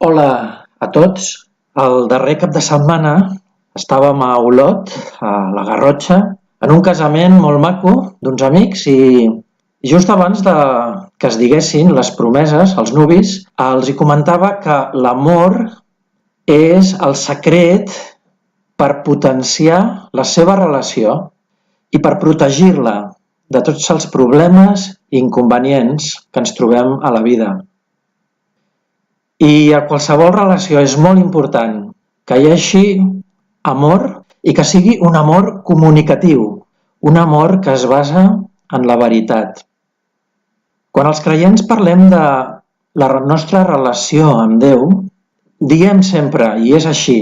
Hola a tots. El darrer cap de setmana estàvem a Olot, a la Garrotxa, en un casament molt maco d'uns amics i just abans que es diguessin les promeses, els nuvis, els hi comentava que l'amor és el secret per potenciar la seva relació i per protegir-la de tots els problemes i inconvenients que ens trobem a la vida. I a qualsevol relació és molt important que hi hagi amor i que sigui un amor comunicatiu, un amor que es basa en la veritat. Quan els creients parlem de la nostra relació amb Déu, diem sempre, i és així,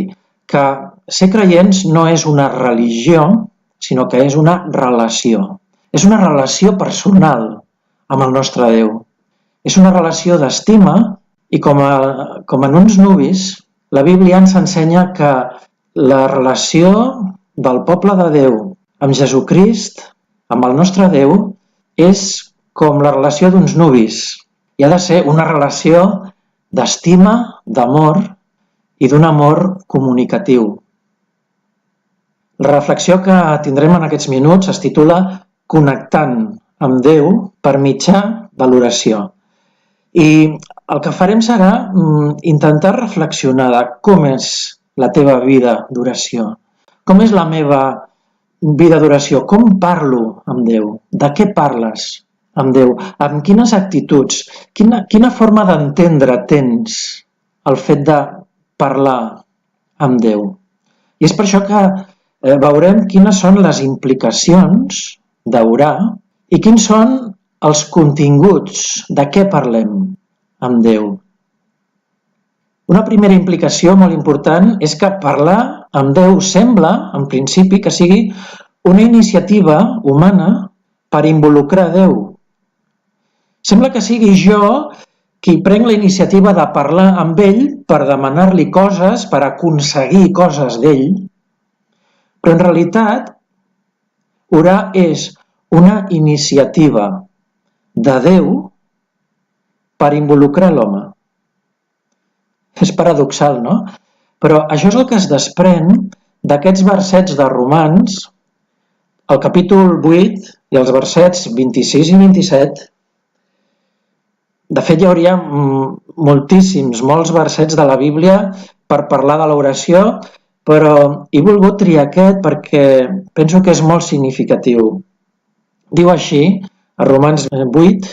que ser creients no és una religió, sinó que és una relació. És una relació personal amb el nostre Déu. És una relació d'estima i com en uns nuvis, la Bíblia ens ensenya que la relació del poble de Déu amb Jesucrist, amb el nostre Déu, és com la relació d'uns nuvis. I ha de ser una relació d'estima, d'amor i d'un amor comunicatiu. La reflexió que tindrem en aquests minuts es titula Connectant amb Déu per mitjà de l'oració. I el que farem serà intentar reflexionar de com és la teva vida d'oració, com és la meva vida d'oració, com parlo amb Déu, de què parles amb Déu, amb quines actituds, quina forma d'entendre tens el fet de parlar amb Déu. I és per això que veurem quines són les implicacions d'orar i quins són els continguts de què parlem amb Déu. Una primera implicació molt important és que parlar amb Déu sembla, en principi, que sigui una iniciativa humana per involucrar Déu. Sembla que sigui jo qui prenc la iniciativa de parlar amb ell per demanar-li coses, per aconseguir coses d'ell, però en realitat orar és una iniciativa de Déu per involucrar l'home. És paradoxal, no? Però això és el que es desprèn d'aquests versets de Romans, el capítol 8 i els versets 26 i 27. De fet, hi hauria molts versets de la Bíblia per parlar de l'oració, però he volgut triar aquest perquè penso que és molt significatiu. Diu així, a Romans 8,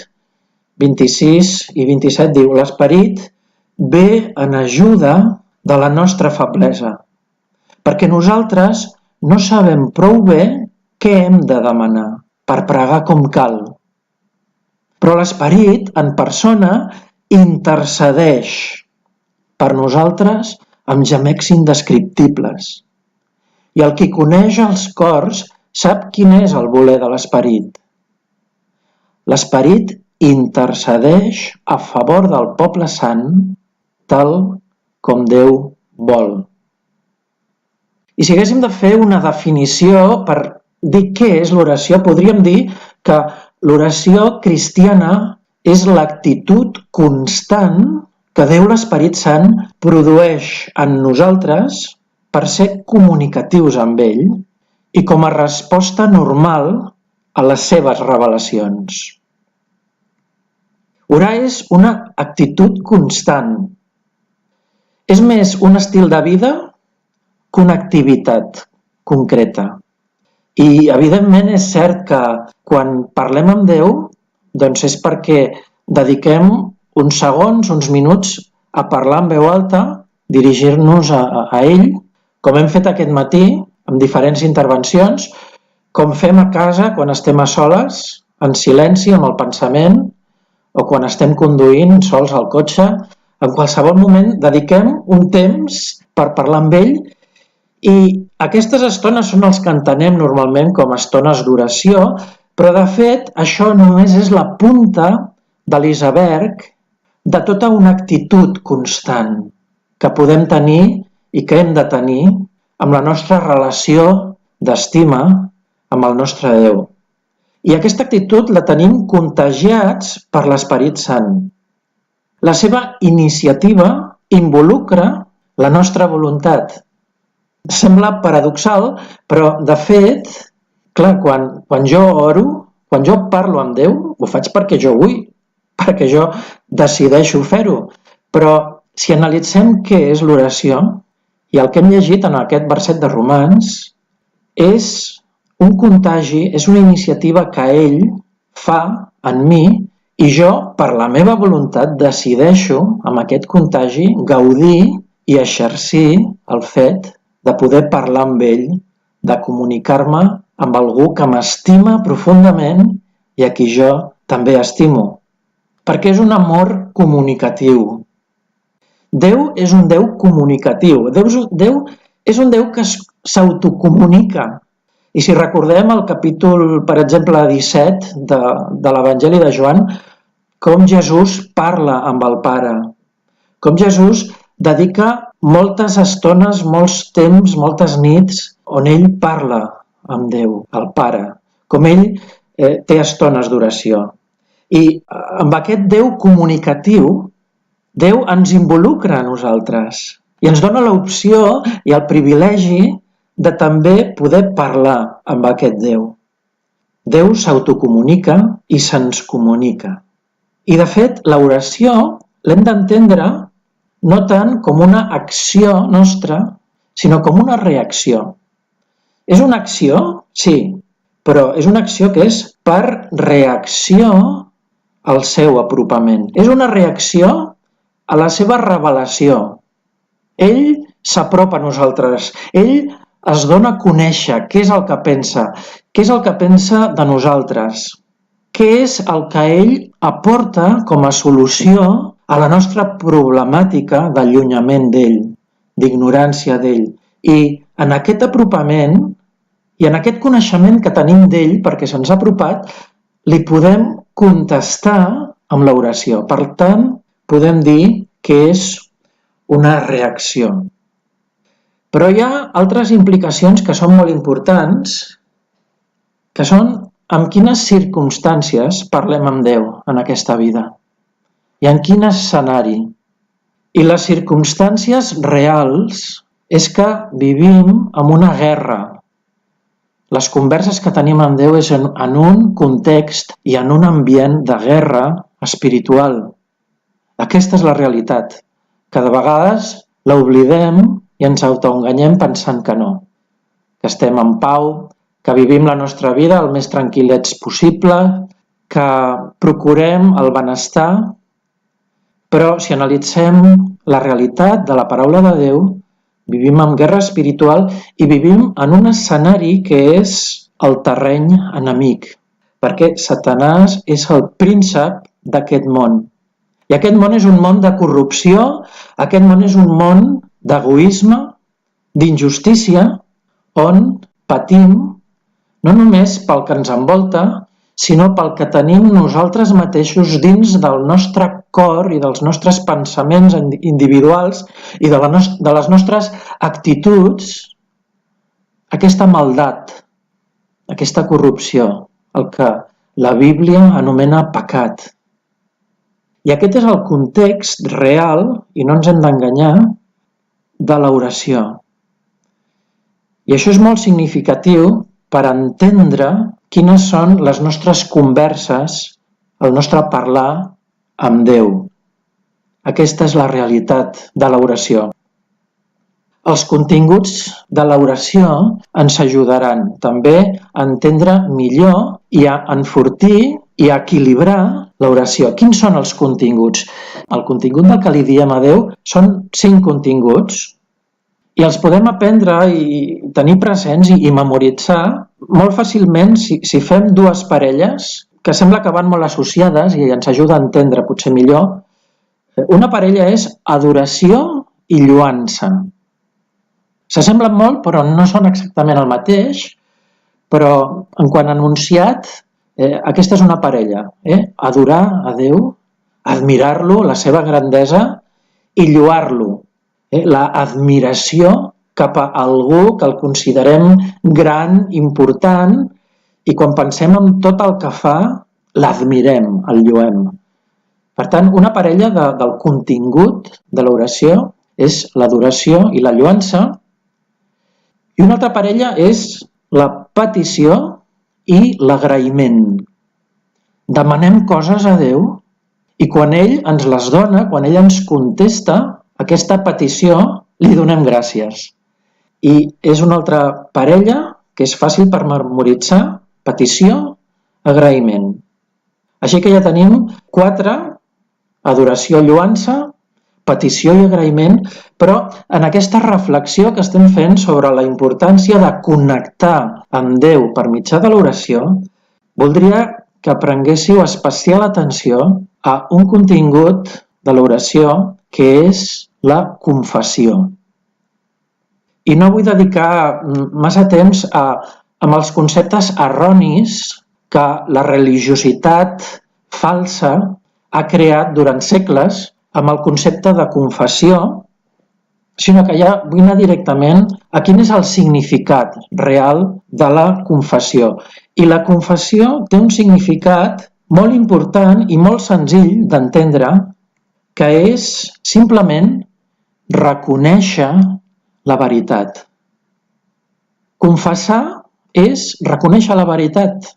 26 i 27, diu: l'Esperit ve en ajuda de la nostra feblesa, perquè nosaltres no sabem prou bé què hem de demanar per pregar com cal. Però l'Esperit, en persona, intercedeix per nosaltres amb gemecs indescriptibles. I el qui coneix els cors sap quin és el voler de l'Esperit. L'Esperit intercedeix a favor del poble sant, tal com Déu vol. I si haguéssim de fer una definició per dir què és l'oració, podríem dir que l'oració cristiana és l'actitud constant que Déu l'Esperit Sant produeix en nosaltres per ser comunicatius amb ell i com a resposta normal a les seves revelacions. Orar és una actitud constant. És més un estil de vida que una activitat concreta. I, evidentment, és cert que quan parlem amb Déu, doncs és perquè dediquem uns segons, uns minuts a parlar en veu alta, dirigir-nos a ell, com hem fet aquest matí, amb diferents intervencions, com fem a casa quan estem a soles, en silenci, amb el pensament, o quan estem conduint sols al cotxe. En qualsevol moment dediquem un temps per parlar amb ell i aquestes estones són els que entenem normalment com a estones d'oració, però de fet això només és la punta de l'iceberg de tota una actitud constant que podem tenir i que hem de tenir amb la nostra relació d'estima amb el nostre Déu. I aquesta actitud la tenim contagiats per l'Esperit Sant. La seva iniciativa involucra la nostra voluntat. Sembla paradoxal, però de fet, clar, quan jo oro, quan jo parlo amb Déu, ho faig perquè jo vull, perquè jo decideixo fer-ho. Però si analitzem què és l'oració, i el que hem llegit en aquest verset de Romans, és un contagi, és una iniciativa que ell fa en mi i jo, per la meva voluntat, decideixo, amb aquest contagi, gaudir i exercir el fet de poder parlar amb ell, de comunicar-me amb algú que m'estima profundament i a qui jo també estimo. Perquè és un amor comunicatiu. Déu és un Déu comunicatiu. Déu és un Déu que s'autocomunica. I si recordem el capítol, per exemple, 17 de l'Evangeli de Joan, com Jesús parla amb el Pare, com Jesús dedica moltes estones, molts temps, moltes nits, on ell parla amb Déu, el Pare, com ell té estones d'oració. I amb aquest Déu comunicatiu, Déu ens involucra a nosaltres i ens dona l'opció i el privilegi de també poder parlar amb aquest Déu. Déu s'autocomunica i se'ns comunica. I de fet, l'oració l'hem d'entendre no tant com una acció nostra, sinó com una reacció. És una acció? Sí, però és una acció que és per reacció al seu apropament. És una reacció a la seva revelació. Ell s'apropa a nosaltres. Ell es dona a conèixer què és el que pensa, què és el que pensa de nosaltres, què és el que ell aporta com a solució a la nostra problemàtica d'allunyament d'ell, d'ignorància d'ell. I en aquest apropament i en aquest coneixement que tenim d'ell perquè se'ns ha apropat, li podem contestar amb l'oració. Per tant, podem dir que és una reacció. Però hi ha altres implicacions que són molt importants, que són en quines circumstàncies parlem amb Déu en aquesta vida i en quin escenari. I les circumstàncies reals és que vivim en una guerra. Les converses que tenim amb Déu és en un context i en un ambient de guerra espiritual. Aquesta és la realitat, que de vegades l'oblidem i ens autoenganyem pensant que no, que estem en pau, que vivim la nostra vida el més tranquil·lets possible, que procurem el benestar, però si analitzem la realitat de la paraula de Déu, vivim en guerra espiritual i vivim en un escenari que és el terreny enemic, perquè Satanàs és el príncep d'aquest món. I aquest món és un món de corrupció, aquest món és un món d'egoisme, d'injustícia, on patim no només pel que ens envolta, sinó pel que tenim nosaltres mateixos dins del nostre cor i dels nostres pensaments individuals i de les nostres actituds, aquesta maldat, aquesta corrupció, el que la Bíblia anomena pecat. I aquest és el context real, i no ens hem d'enganyar, de l'oració. I això és molt significatiu per entendre quines són les nostres converses, el nostre parlar amb Déu. Aquesta és la realitat de l'oració. Els continguts de l'oració ens ajudaran també a entendre millor i a enfortir i a equilibrar l'oració. Quins són els continguts? El contingut del que li diem a Déu són 5 continguts i els podem aprendre i tenir presents i memoritzar molt fàcilment si fem 2 parelles que sembla que van molt associades i ens ajuda a entendre potser millor. Una parella és adoració i lloança. S'assemblen molt, però no són exactament el mateix, però en quant a enunciat, aquesta és una parella. Adorar a Déu, admirar-lo, la seva grandesa i lloar-lo. La admiració cap a algú que el considerem gran, important, i quan pensem en tot el que fa, l'admirem, el lloem. Per tant, una parella del contingut de l'oració és l'adoració i la lloança, i una altra parella és la petició i l'agraïment. Demanem coses a Déu i quan ell ens les dona, quan ell ens contesta aquesta petició, li donem gràcies. I és una altra parella que és fàcil per memoritzar: petició, agraïment. Així que ja tenim 4: adoració, lloança, petició i agraïment, però en aquesta reflexió que estem fent sobre la importància de connectar amb Déu per mitjà de l'oració, voldria que prenguéssiu especial atenció a un contingut de l'oració que és la confessió. I no vull dedicar massa temps amb els conceptes erronis que la religiositat falsa ha creat durant segles amb el concepte de confessió, sinó que ja vull anar directament a quin és el significat real de la confessió. I la confessió té un significat molt important i molt senzill d'entendre, que és simplement reconèixer la veritat. Confessar és reconèixer la veritat.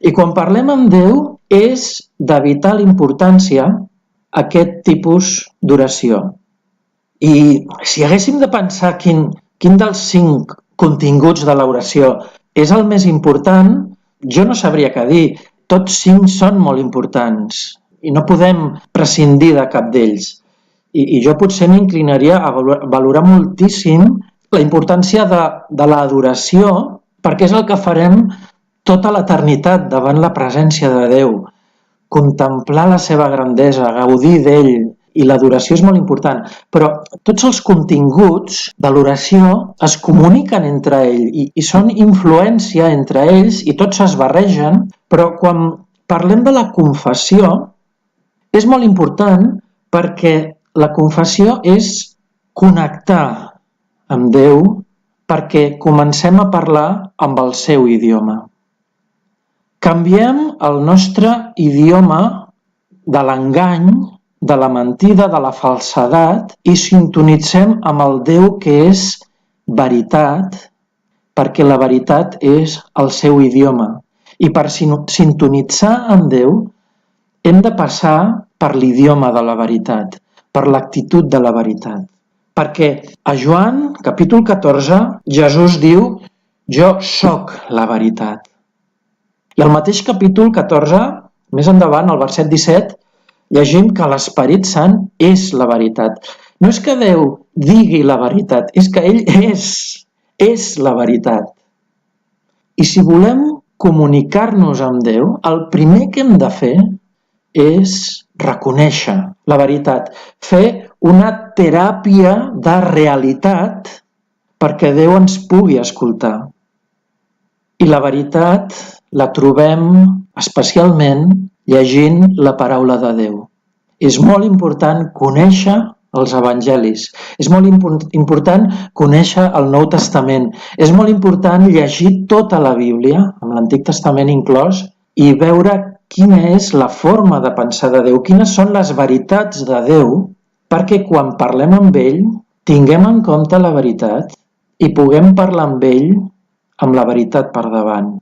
I quan parlem amb Déu és de vital importància aquest tipus d'oració. I si haguéssim de pensar quin dels 5 continguts de l'oració és el més important, jo no sabria què dir. Tots 5 són molt importants i no podem prescindir de cap d'ells. I jo potser m'inclinaria a valorar moltíssim la importància de l'adoració, perquè és el que farem tota l'eternitat davant la presència de Déu. Contemplar la seva grandesa, gaudir d'ell, i l'adoració és molt important, però tots els continguts de l'oració es comuniquen entre ells i són influència entre ells i tots es barregen, però quan parlem de la confessió és molt important perquè la confessió és connectar amb Déu perquè comencem a parlar amb el seu idioma. Canviem el nostre idioma de l'engany, de la mentida, de la falsedat i sintonitzem amb el Déu que és veritat, perquè la veritat és el seu idioma. I per sintonitzar amb Déu hem de passar per l'idioma de la veritat, per l'actitud de la veritat. Perquè a Joan, capítol 14, Jesús diu: jo sóc la veritat. I al mateix capítol 14, més endavant, al verset 17, llegim que l'Esperit Sant és la veritat. No és que Déu digui la veritat, és que ell és la veritat. I si volem comunicar-nos amb Déu, el primer que hem de fer és reconèixer la veritat, fer una teràpia de realitat perquè Déu ens pugui escoltar. I la veritat la trobem especialment llegint la paraula de Déu. És molt important conèixer els evangelis, és molt important conèixer el Nou Testament, és molt important llegir tota la Bíblia, amb l'Antic Testament inclòs, i veure quina és la forma de pensar de Déu, quines són les veritats de Déu, perquè quan parlem amb ell tinguem en compte la veritat i puguem parlar amb ell amb la veritat per davant,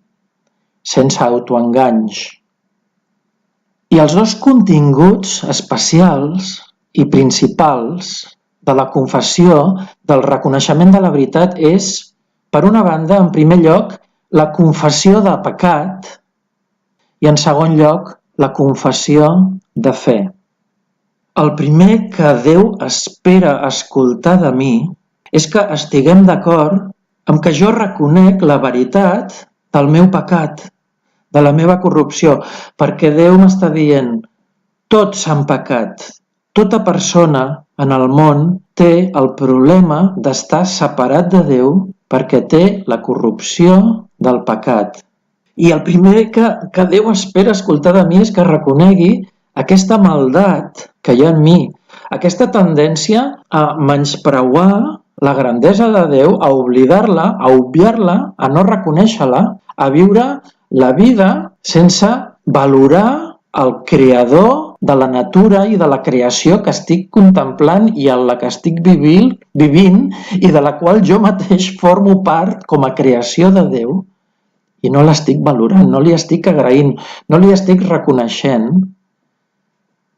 sense autoenganys. I els 2 continguts especials i principals de la confessió, del reconeixement de la veritat, és, per una banda, en primer lloc, la confessió de pecat i, en segon lloc, la confessió de fe. El primer que Déu espera escoltar de mi és que estiguem d'acord amb que jo reconec la veritat del meu pecat, de la meva corrupció, perquè Déu m'està dient: tots han pecat, tota persona en el món té el problema d'estar separat de Déu perquè té la corrupció del pecat. I el primer que Déu espera escoltar de mi és que reconegui aquesta maldat que hi ha en mi, aquesta tendència a menyspreuar la grandesa de Déu, a oblidar-la, a obviar-la, a no reconèixer-la, a viure la vida sense valorar el creador de la natura i de la creació que estic contemplant i en la que estic vivint i de la qual jo mateix formo part com a creació de Déu i no l'estic valorant, no li estic agraint, no li estic reconeixent,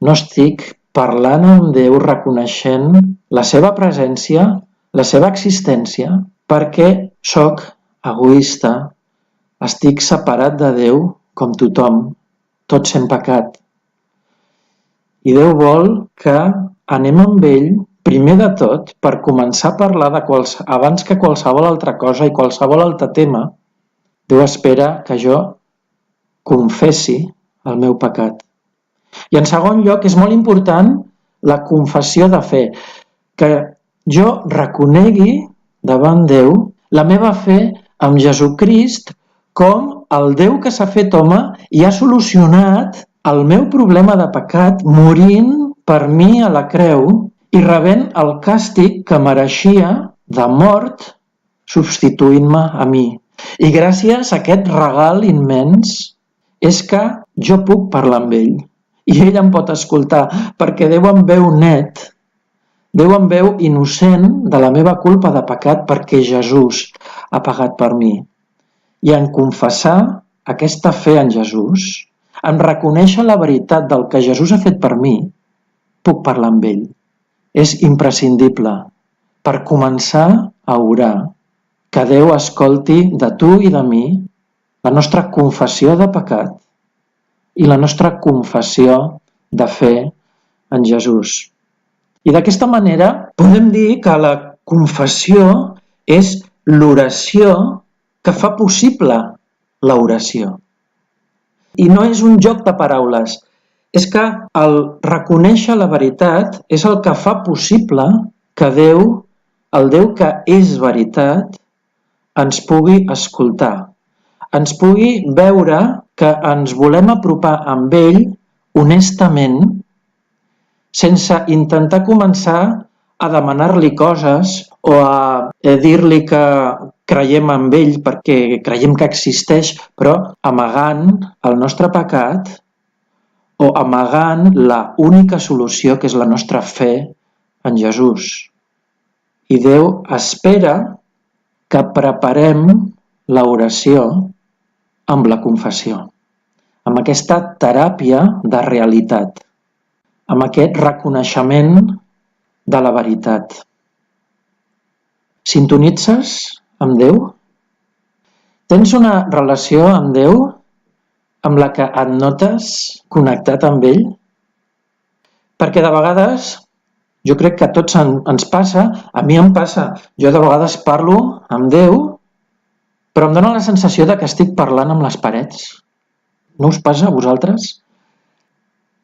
no estic parlant amb Déu reconeixent la seva presència, la seva existència, perquè sóc egoista, estic separat de Déu com tothom, tots hem pecat. I Déu vol que anem amb ell, primer de tot, per començar a parlar abans que qualsevol altra cosa i qualsevol altre tema, Déu espera que jo confessi el meu pecat. I en segon lloc, és molt important la confessió de fe, que jo reconegui davant Déu la meva fe amb Jesucrist com el Déu que s'ha fet home i ha solucionat el meu problema de pecat morint per mi a la creu i rebent el càstig que mereixia de mort substituint-me a mi. I gràcies a aquest regal immens és que jo puc parlar amb ell i ell em pot escoltar perquè Déu em veu net, Déu em veu innocent de la meva culpa de pecat perquè Jesús ha pagat per mi. I en confessar aquesta fe en Jesús, en reconèixer la veritat del que Jesús ha fet per mi, puc parlar amb ell. És imprescindible per començar a orar, que Déu escolti de tu i de mi la nostra confessió de pecat i la nostra confessió de fe en Jesús. I d'aquesta manera podem dir que la confessió és l'oració que fa possible l'oració. I no és un joc de paraules, és que el reconèixer la veritat és el que fa possible que Déu, el Déu que és veritat, ens pugui escoltar, ens pugui veure que ens volem apropar amb ell honestament, sense intentar començar a demanar-li coses o a dir-li que creiem en ell perquè creiem que existeix, però amagant el nostre pecat o amagant la única solució que és la nostra fe en Jesús. I Déu espera que preparem l'oració amb la confessió, amb aquesta teràpia de realitat, amb aquest reconeixement de la veritat. Sintonitzes amb Déu? Tens una relació amb Déu amb la que et notes connectat amb ell? Perquè de vegades, jo crec que a tots ens passa, a mi em passa, jo de vegades parlo amb Déu, però em dóna la sensació de que estic parlant amb les parets. No us passa a vosaltres?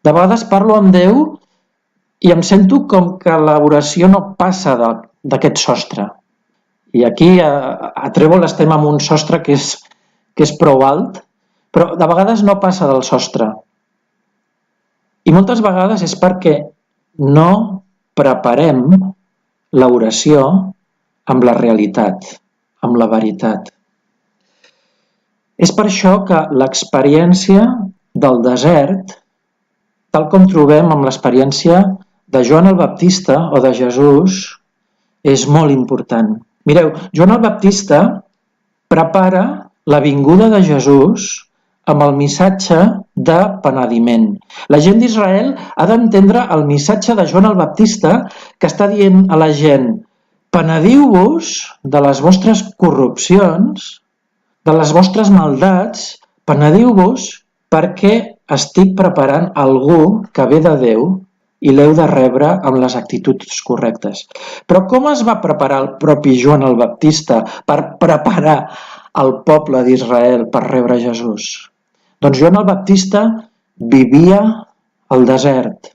De vegades parlo amb Déu i em sento com que l'oració no passa d'aquest sostre. I aquí a Trèvol estem amb un sostre que és prou alt, però de vegades no passa del sostre. I moltes vegades és perquè no preparem l'oració amb la realitat, amb la veritat. És per això que l'experiència del desert, tal com trobem amb l'experiència de Joan el Baptista o de Jesús, és molt important. Mireu, Joan el Baptista prepara la vinguda de Jesús amb el missatge de penediment. La gent d'Israel ha d'entendre el missatge de Joan el Baptista que està dient a la gent: penediu-vos de les vostres corrupcions, de les vostres maldats, penediu-vos perquè estic preparant algú que ve de Déu i l'heu de rebre amb les actituds correctes. Però com es va preparar el propi Joan el Baptista per preparar el poble d'Israel per rebre Jesús? Doncs Joan el Baptista vivia al desert.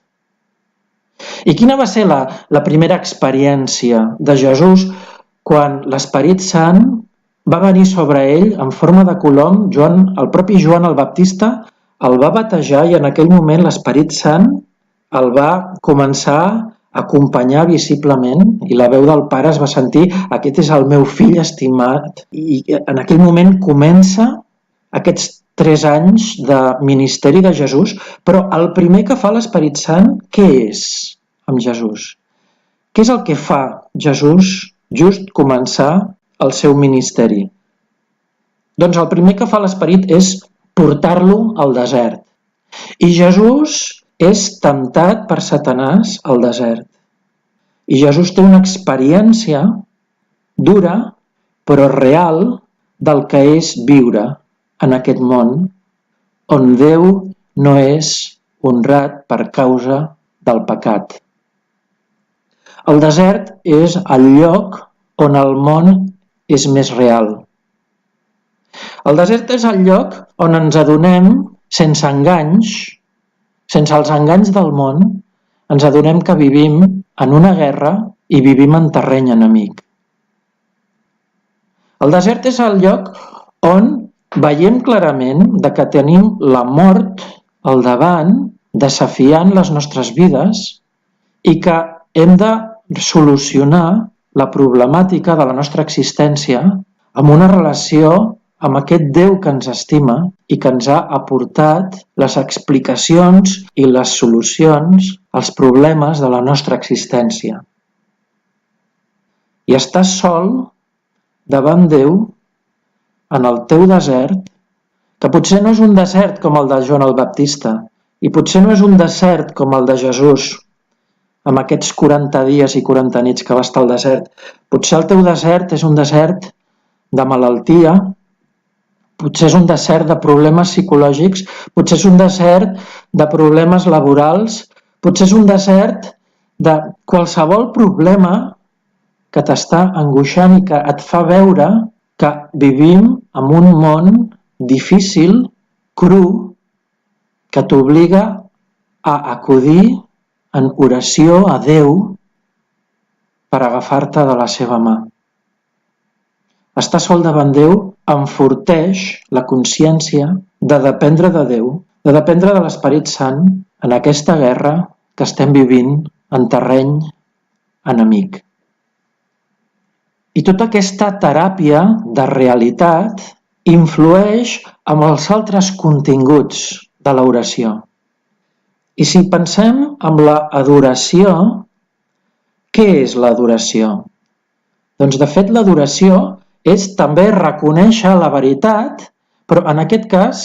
I quina va ser la primera experiència de Jesús quan l'Esperit Sant va venir sobre ell en forma de colom? El propi Joan el Baptista el va batejar i en aquell moment l'Esperit Sant el va començar a acompanyar visiblement i la veu del Pare es va sentir: aquest és el meu fill estimat. I en aquell moment comença aquests 3 anys de ministeri de Jesús, però el primer que fa l'Esperit Sant, què és amb Jesús? Què és el que fa Jesús just començar el seu ministeri? Doncs el primer que fa l'Esperit és portar-lo al desert. I Jesús és temptat per Satanàs al desert. I Jesús té una experiència dura, però real, del que és viure en aquest món on Déu no és honrat per causa del pecat. El desert és el lloc on el món és més real. El desert és el lloc on ens adonem, sense enganys, sense els enganys del món, ens adonem que vivim en una guerra i vivim en terreny enemic. El desert és el lloc on veiem clarament que tenim la mort al davant, desafiant les nostres vides i que hem de solucionar la problemàtica de la nostra existència amb una relació amb aquest Déu que ens estima i que ens ha aportat les explicacions i les solucions als problemes de la nostra existència. I estàs sol davant Déu en el teu desert, que potser no és un desert com el de Joan el Baptista i potser no és un desert com el de Jesús amb aquests 40 dies i 40 nits que va estar al desert. Potser el teu desert és un desert de malaltia, potser és un desert de problemes psicològics, potser és un desert de problemes laborals, potser és un desert de qualsevol problema que t'està angoixant i que et fa veure que vivim en un món difícil, cru, que t'obliga a acudir en oració a Déu per agafar-te de la seva mà. Estar sol davant Déu enforteix la consciència de dependre de Déu, de dependre de l'Esperit Sant en aquesta guerra que estem vivint en terreny enemic. I tota aquesta teràpia de realitat influeix amb els altres continguts de l'oració. I si pensem en l'adoració, què és l'adoració? Doncs de fet l'adoració és també reconèixer la veritat, però en aquest cas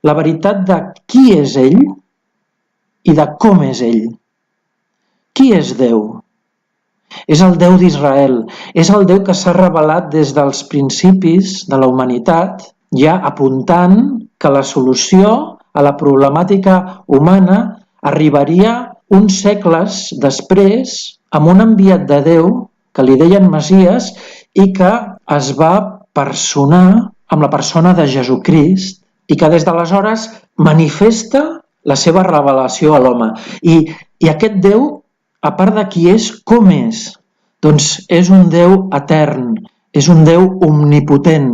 la veritat de qui és ell i de com és ell. Qui és Déu? És el Déu d'Israel, és el Déu que s'ha revelat des dels principis de la humanitat, ja apuntant que la solució a la problemàtica humana arribaria uns segles després amb un enviat de Déu que li deien Messies i que es va personar amb la persona de Jesucrist i que des d'aleshores manifesta la seva revelació a l'home. I aquest Déu, a part de qui és, com és? Doncs és un Déu etern, és un Déu omnipotent,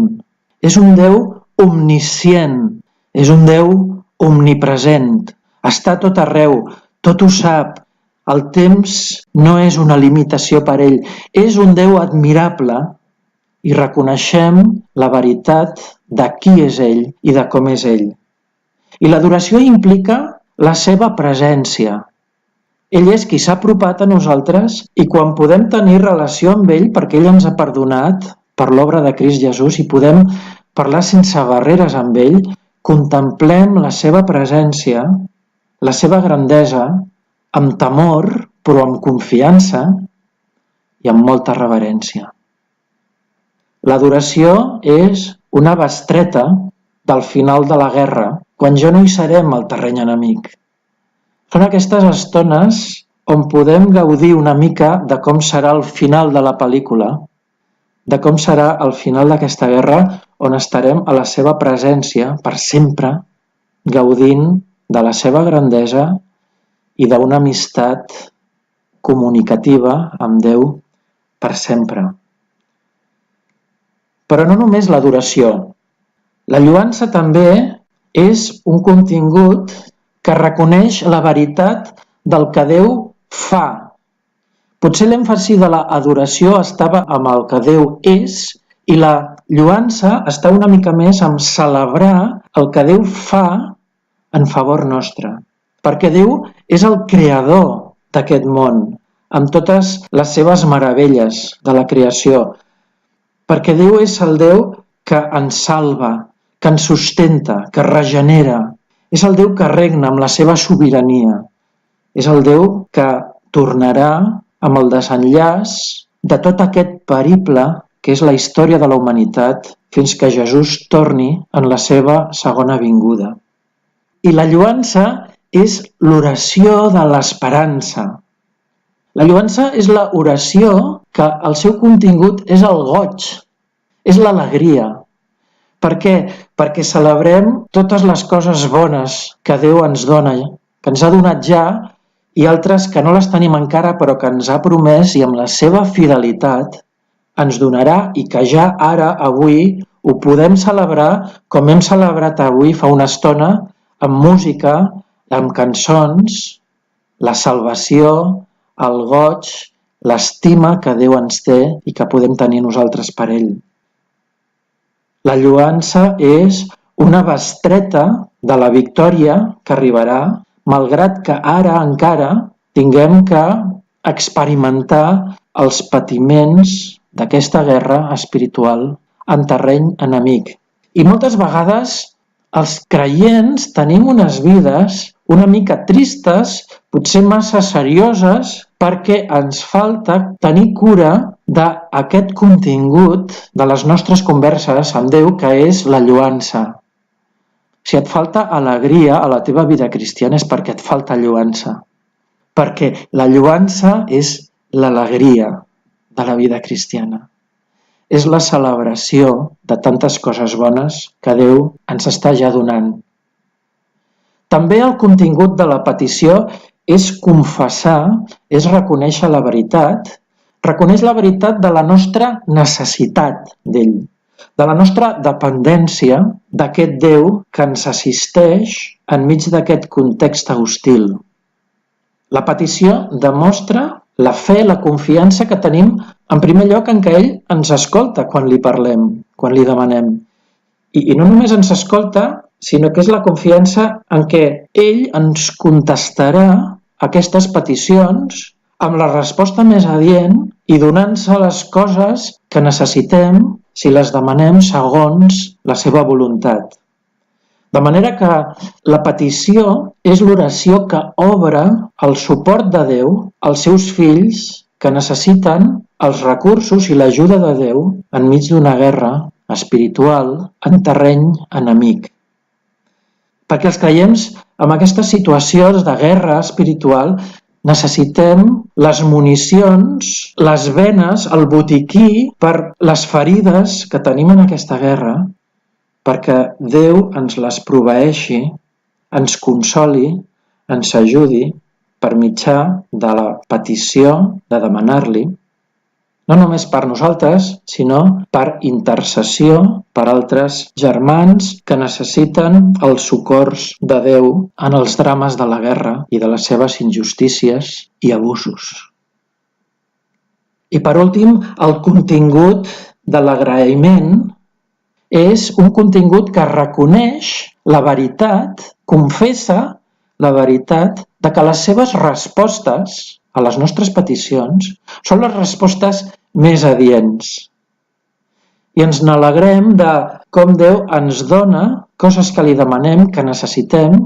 és un Déu omniscient, és un Déu omnipresent, està tot arreu, tot ho sap, el temps no és una limitació per ell, és un Déu admirable i reconeixem la veritat de qui és ell i de com és ell. I l'adoració implica la seva presència. Ell és qui s'ha apropat a nosaltres i quan podem tenir relació amb ell perquè ell ens ha perdonat per l'obra de Crist Jesús i podem parlar sense barreres amb ell, contemplem la seva presència, la seva grandesa, amb temor, però amb confiança i amb molta reverència. L'adoració és una bestreta del final de la guerra, quan ja no hi serem al terreny enemic. Són aquestes estones on podem gaudir una mica de com serà el final de la pel·lícula, de com serà el final d'aquesta guerra, on estarem a la seva presència per sempre, gaudint de la seva grandesa i d'una amistat comunicativa amb Déu per sempre. Però no només l'adoració. La lloança també és un contingut que reconeix la veritat del que Déu fa. Potser l'èmfasi de l'adoració estava amb el que Déu és i la lloança està una mica més en celebrar el que Déu fa en favor nostre. Perquè Déu és el creador d'aquest món, amb totes les seves meravelles de la creació. Perquè Déu és el Déu que ens salva, que ens sustenta, que regenera. És el Déu que regna amb la seva sobirania. És el Déu que tornarà amb el desenllaç de tot aquest periple que és la història de la humanitat fins que Jesús torni en la seva segona vinguda. I la lloança és l'oració de l'esperança. La lloança és l'oració que el seu contingut és el goig, és l'alegria. Per què? Perquè celebrem totes les coses bones que Déu ens dona, que ens ha donat ja, i altres que no les tenim encara però que ens ha promès i amb la seva fidelitat ens donarà i que ja ara, avui, ho podem celebrar com hem celebrat avui fa una estona, amb música, amb cançons, la salvació, el goig, l'estima que Déu ens té i que podem tenir nosaltres per ell. La lloança és una bestreta de la victòria que arribarà, malgrat que ara encara tinguem que experimentar els patiments d'aquesta guerra espiritual en terreny enemic. I moltes vegades els creients tenim unes vides una mica tristes, potser massa serioses, perquè ens falta tenir cura d'aquest contingut de les nostres converses amb Déu, que és la lloança. Si et falta alegria a la teva vida cristiana és perquè et falta lloança. Perquè la lloança és l'alegria de la vida cristiana. És la celebració de tantes coses bones que Déu ens està ja donant. També el contingut de la petició és confessar, és reconèixer la veritat, reconeix la veritat de la nostra necessitat d'ell, de la nostra dependència d'aquest Déu que ens assisteix enmig d'aquest context hostil. La petició demostra la fe, la confiança que tenim en primer lloc en que ell ens escolta quan li parlem, quan li demanem. I no només ens escolta, sinó que és la confiança en què ell ens contestarà aquestes peticions amb la resposta més adient i donant-se les coses que necessitem si les demanem segons la seva voluntat. De manera que la petició és l'oració que obre el suport de Déu als seus fills que necessiten els recursos i l'ajuda de Déu enmig d'una guerra espiritual en terreny enemic. Perquè els creients, en aquestes situacions de guerra espiritual, necessitem les municions, les venes, el botiquí per les ferides que tenim en aquesta guerra, perquè Déu ens les proveeixi, ens consoli, ens ajudi per mitjà de la petició de demanar-li, no només per nosaltres, sinó per intercessió per altres germans que necessiten els socors de Déu en els drames de la guerra i de les seves injustícies i abusos. I per últim, el contingut de l'agraïment és un contingut que reconeix la veritat, confessa la veritat de que les seves respostes a les nostres peticions són les respostes més adients. I ens n'alegrem de com Déu ens dona coses que li demanem, que necessitem,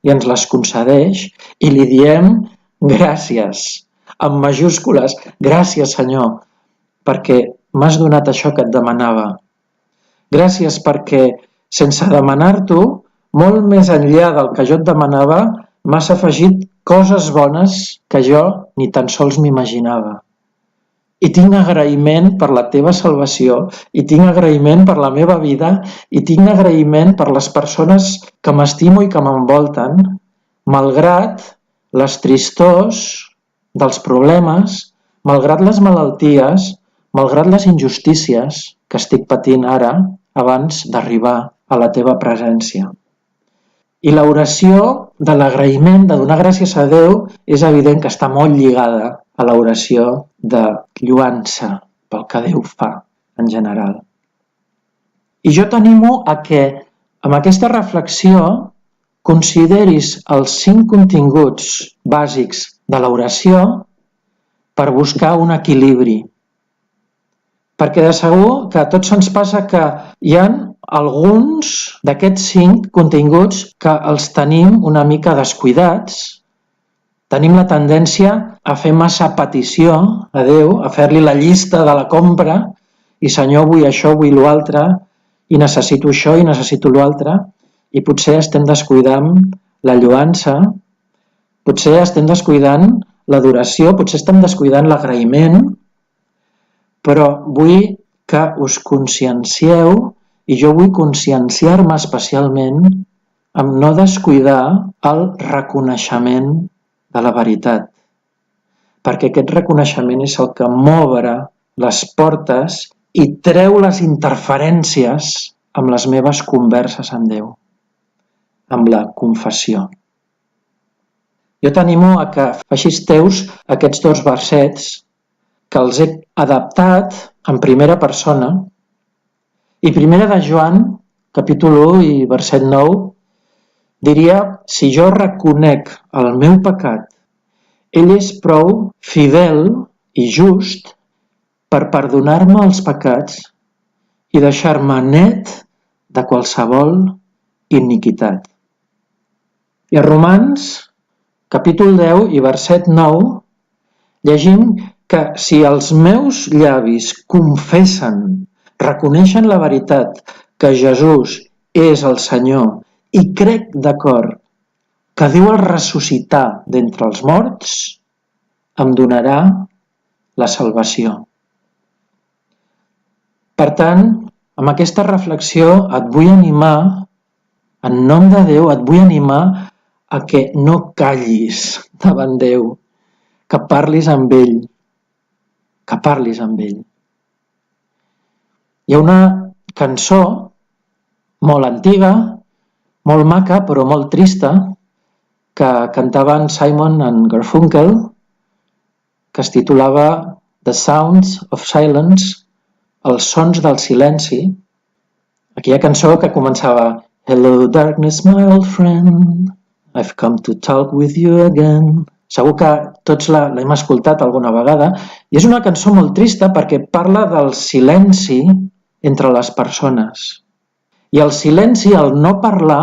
i ens les concedeix, i li diem gràcies, amb majúscules, gràcies Senyor, perquè m'has donat això que et demanava. Gràcies perquè, sense demanar-t'ho, molt més enllà del que jo et demanava, m'has afegit coses bones que jo ni tan sols m'imaginava. I tinc agraïment per la teva salvació, i tinc agraïment per la meva vida, i tinc agraïment per les persones que m'estimo i que m'envolten, malgrat les tristors dels problemes, malgrat les malalties, malgrat les injustícies que estic patint ara abans d'arribar a la teva presència. I l'oració de l'agraïment, de donar gràcies a Déu, és evident que està molt lligada a l'oració de lloança pel que Déu fa en general. I jo t'animo a que Amb aquesta reflexió consideris els 5 continguts bàsics de l'oració per buscar un equilibri. Perquè de segur que a tots ens passa que hi ha alguns d'aquests 5 continguts que els tenim una mica descuidats. Tenim la tendència a fer massa petició a Déu, a fer-li la llista de la compra i Senyor, vull això, vull l'altre, i necessito això i necessito l'altre, i potser estem descuidant la lloança, potser estem descuidant l'adoració, potser estem descuidant l'agraïment, però vull que us consciencieu, i jo vull conscienciar-me especialment amb no descuidar el reconeixement de la veritat, perquè aquest reconeixement és el que m'obre les portes i treu les interferències amb les meves converses amb Déu, amb la confessió. Jo t'animo a que facis teus aquests 2 versets que els he adaptat en primera persona i primera de Joan, capítol 1 i verset 9, diria, si jo reconec el meu pecat, ell és prou fidel i just per perdonar-me els pecats i deixar-me net de qualsevol iniquitat. I a Romans, capítol 10 i verset 9, llegim que si els meus llavis confessen, reconeixen la veritat que Jesús és el Senyor i crec de cor que Déu el ressuscitar d'entre els morts, em donarà la salvació. Per tant, amb aquesta reflexió et vull animar, en nom de Déu, et vull animar a que no callis davant Déu, que parlis amb ell, que parlis amb ell. Hi ha una cançó molt antiga, molt maca, però molt trista, que cantaven Simon and Garfunkel, que es titulava The Sounds of Silence, els sons del silenci, aquella cançó que començava Hello darkness my old friend, I've come to talk with you again. Segur que tots l'hem escoltat alguna vegada i és una cançó molt trista perquè parla del silenci entre les persones. I el silenci, el no parlar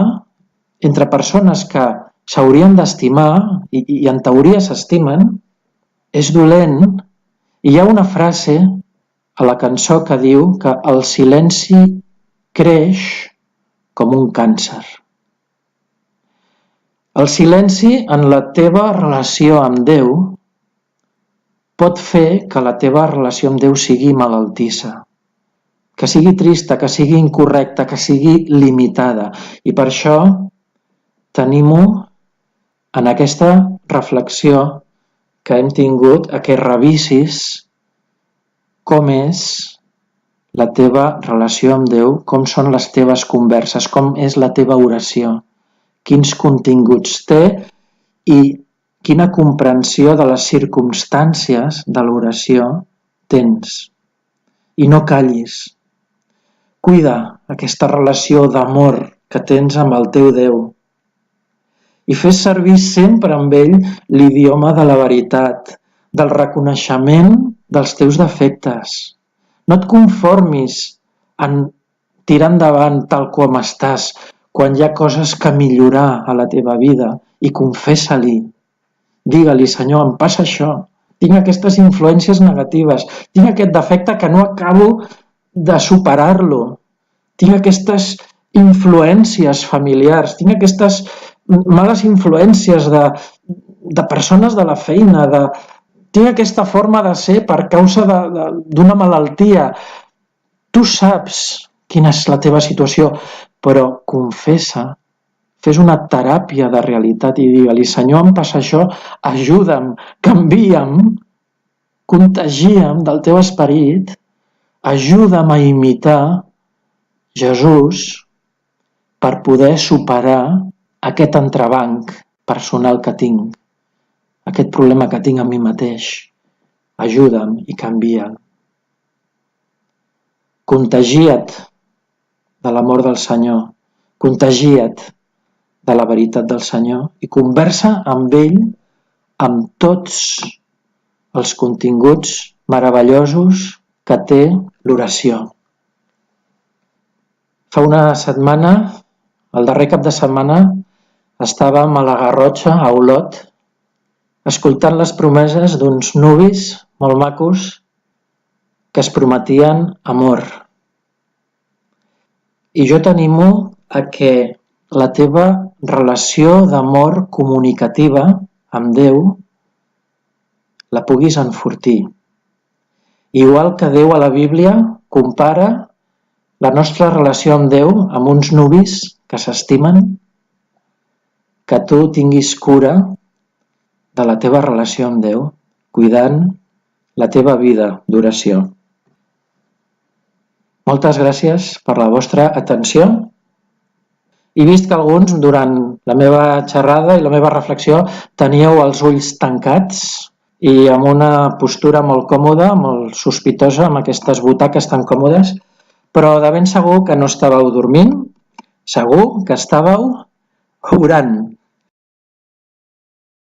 entre persones que s'haurien d'estimar i en teoria s'estimen, és dolent. I hi ha una frase a la cançó que diu que el silenci creix com un càncer. El silenci en la teva relació amb Déu pot fer que la teva relació amb Déu sigui malaltissa, que sigui trista, que sigui incorrecta, que sigui limitada. I per això t'animo en aquesta reflexió que hem tingut a que revisis com és la teva relació amb Déu, com són les teves converses, com és la teva oració, quins continguts té i quina comprensió de les circumstàncies de l'oració tens. I no callis. Cuida aquesta relació d'amor que tens amb el teu Déu. I fes servir sempre amb ell l'idioma de la veritat, del reconeixement dels teus defectes. No et conformis en tirar endavant tal com estàs quan hi ha coses que millorar a la teva vida i confessa-li. Digue-li, Senyor, em passa això, tinc aquestes influències negatives, tinc aquest defecte que no acabo de superar-lo, tinc aquestes influències familiars, tinc aquestes males influències de persones de la feina, tinc aquesta forma de ser per causa d'una malaltia. Tu saps quina és la teva situació, però confessa, fes una teràpia de realitat i digue-li, Senyor, em passa això, ajuda'm, canvia'm, contagia'm del teu esperit, ajuda'm a imitar Jesús per poder superar aquest entrebanc personal que tinc, aquest problema que tinc a mi mateix. Ajuda'm i canvia'm. Contagia't de l'amor del Senyor. contagia't de la veritat del Senyor i conversa amb ell amb tots els continguts meravellosos que té l'oració. Fa una setmana, el darrer cap de setmana, estàvem a la Garrotxa, a Olot, escoltant les promeses d'uns nuvis molt macos que es prometien amor. I jo t'animo a que la teva relació d'amor comunicativa amb Déu la puguis enfortir. Igual que Déu a la Bíblia compara la nostra relació amb Déu amb uns nuvis que s'estimen, que tu tinguis cura de la teva relació amb Déu, cuidant la teva vida d'oració. Moltes gràcies per la vostra atenció. He vist que alguns, durant la meva xerrada i la meva reflexió, teníeu els ulls tancats i amb una postura molt còmoda, molt sospitosa, amb aquestes butaques tan còmodes, però de ben segur que no estàveu dormint, segur que estàveu orant.